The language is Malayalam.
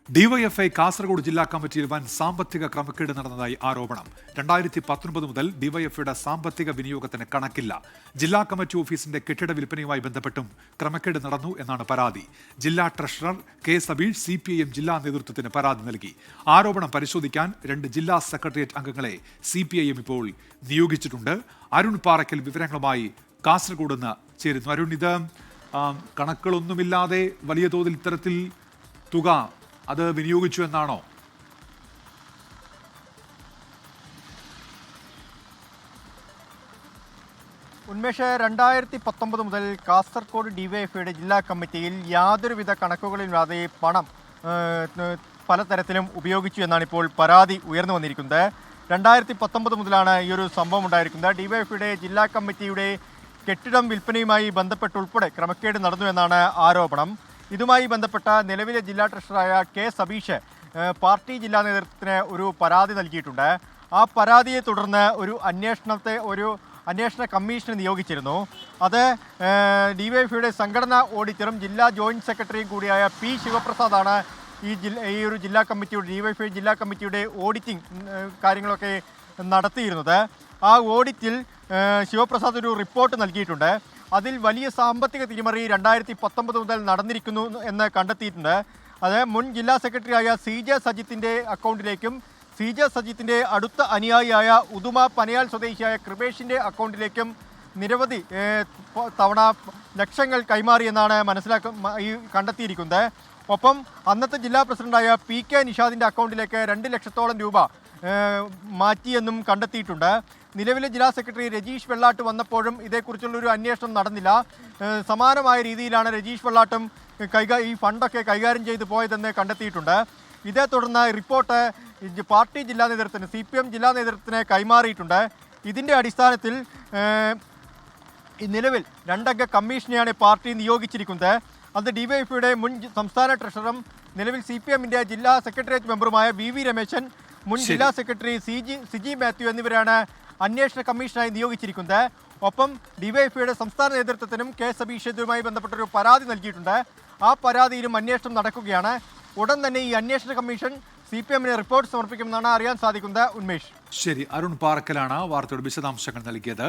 ഡിവൈഎഫ്ഐ കാസർഗോഡ് ജില്ലാ കമ്മിറ്റിയിൽ വൻ സാമ്പത്തിക ക്രമക്കേട് നടന്നതായി ആരോപണം. 2019 മുതൽ ഡിവൈഎഫ്ഐയുടെ സാമ്പത്തിക വിനിയോഗത്തിന് കണക്കില്ല. ജില്ലാ കമ്മിറ്റി ഓഫീസിന്റെ കെട്ടിട വിൽപ്പനയുമായി ബന്ധപ്പെട്ടും ക്രമക്കേട് നടന്നു എന്നാണ് പരാതി. ജില്ലാ ട്രഷറർ കെ സബീഷ് CPIM ജില്ലാ നേതൃത്വത്തിന് പരാതി നൽകി. ആരോപണം പരിശോധിക്കാൻ 2 ജില്ലാ സെക്രട്ടേറിയറ്റ് അംഗങ്ങളെ CPIM ഇപ്പോൾ നിയോഗിച്ചിട്ടുണ്ട്. അരുൺ പാറയ്ക്കൽ വിവരങ്ങളുമായി കാസർഗോഡ് നിന്ന് ചേരുന്നു. അരുൺ, ഇത് കണക്കുകളൊന്നുമില്ലാതെ വലിയ തോതിൽ ഇത്തരത്തിൽ തുക അത് വിനിയോഗിച്ചു എന്നാണോ? ഉന്മേഷ്, 2019 മുതൽ കാസർഗോഡ് ഡിവൈഎഫ്ഐയുടെ ജില്ലാ കമ്മിറ്റിയിൽ യാതൊരുവിധ കണക്കുകളില്ലാതെ പണം പലതരത്തിലും ഉപയോഗിച്ചു എന്നാണ് ഇപ്പോൾ പരാതി ഉയർന്നു വന്നിരിക്കുന്നത്. 2019 മുതലാണ് ഈ ഒരു സംഭവം ഉണ്ടായിരിക്കുന്നത്. ഡിവൈഎഫ്ഐയുടെ ജില്ലാ കമ്മിറ്റിയുടെ കെട്ടിടം വിൽപ്പനയുമായി ബന്ധപ്പെട്ടുൾപ്പെടെ ക്രമക്കേട് നടന്നു എന്നാണ് ആരോപണം. ഇതുമായി ബന്ധപ്പെട്ട നിലവിലെ ജില്ലാ ട്രഷററായ കെ സബീഷ് പാർട്ടി ജില്ലാ നേതൃത്വത്തിന് ഒരു പരാതി നൽകിയിട്ടുണ്ട്. ആ പരാതിയെ തുടർന്ന് ഒരു അന്വേഷണ കമ്മീഷനെ നിയോഗിച്ചിരുന്നു. അത് ഡിവൈഎഫ്ഐയുടെ സംഘടനാ ഓഡിറ്ററും ജില്ലാ ജോയിന്റ് സെക്രട്ടറിയും കൂടിയായ P. ശിവപ്രസാദാണ് ഈ ഒരു ജില്ലാ കമ്മിറ്റിയുടെ ഡിവൈഎഫ്ഐ ജില്ലാ കമ്മിറ്റിയുടെ ഓഡിറ്റിംഗ് കാര്യങ്ങളൊക്കെ നടത്തിയിരുന്നത്. ആ ഓഡിറ്റിൽ ശിവപ്രസാദ് ഒരു റിപ്പോർട്ട് നൽകിയിട്ടുണ്ട്. അതിൽ വലിയ സാമ്പത്തിക തിരിമറി 2019 മുതൽ നടന്നിരിക്കുന്നു എന്ന് കണ്ടെത്തിയിട്ടുണ്ട്. അത് മുൻ ജില്ലാ സെക്രട്ടറിയായ CJ സജിത്തിൻ്റെ അക്കൗണ്ടിലേക്കും CJ സജിത്തിൻ്റെ അടുത്ത അനുയായിയായ ഉദുമ പനയാൽ സ്വദേശിയായ കൃപേഷിൻ്റെ അക്കൗണ്ടിലേക്കും നിരവധി തവണ ലക്ഷങ്ങൾ കൈമാറിയെന്നാണ് കണ്ടെത്തിയിരിക്കുന്നത്. ഒപ്പം അന്നത്തെ ജില്ലാ പ്രസിഡന്റായ PK നിഷാദിൻ്റെ അക്കൗണ്ടിലേക്ക് 2 ലക്ഷത്തോളം രൂപ മാറ്റിയെന്നും കണ്ടെത്തിയിട്ടുണ്ട്. നിലവിലെ ജില്ലാ സെക്രട്ടറി രജീഷ് വെള്ളാട്ട് വന്നപ്പോഴും ഇതേക്കുറിച്ചുള്ളൊരു അന്വേഷണം നടന്നില്ല. സമാനമായ രീതിയിലാണ് രജീഷ് വെള്ളാട്ടും ഈ ഫണ്ടൊക്കെ കൈകാര്യം ചെയ്തു പോയതെന്ന് കണ്ടെത്തിയിട്ടുണ്ട്. ഇതേ തുടർന്ന് റിപ്പോർട്ട് പാർട്ടി ജില്ലാ നേതൃത്വത്തിന് CPM ജില്ലാ നേതൃത്വത്തിന് കൈമാറിയിട്ടുണ്ട്. ഇതിൻ്റെ അടിസ്ഥാനത്തിൽ നിലവിൽ 2 അംഗ കമ്മീഷനെയാണ് പാർട്ടി നിയോഗിച്ചിരിക്കുന്നത്. അത് ഡിവൈഎഫ്ഐയുടെ മുൻ സംസ്ഥാന ട്രഷററും നിലവിൽ CPMൻ്റെ ജില്ലാ സെക്രട്ടേറിയറ്റ് മെമ്പറുമായ VV രമേശൻ, മുൻ ജില്ലാ സെക്രട്ടറി സിജി മാത്യു എന്നിവരാണ് അന്വേഷണ കമ്മീഷനായി നിയോഗിച്ചിരിക്കുന്നത്. ഒപ്പം ഡിവൈഎഫ്ഐയുടെ സംസ്ഥാന നേതൃത്വത്തിനും കെ സബീഷ് ഇതുമായി ബന്ധപ്പെട്ടൊരു പരാതി നൽകിയിട്ടുണ്ട്. ആ പരാതിയിലും അന്വേഷണം നടക്കുകയാണ്. ഉടൻ തന്നെ ഈ അന്വേഷണ കമ്മീഷൻ CPMന് റിപ്പോർട്ട് സമർപ്പിക്കുമെന്നാണ് അറിയാൻ സാധിക്കുന്നത്. ഉന്മേഷ്, ശരി. അരുൺ പാറക്കലാണ് വാർത്തയുടെ വിശദാംശങ്ങൾ നൽകിയത്.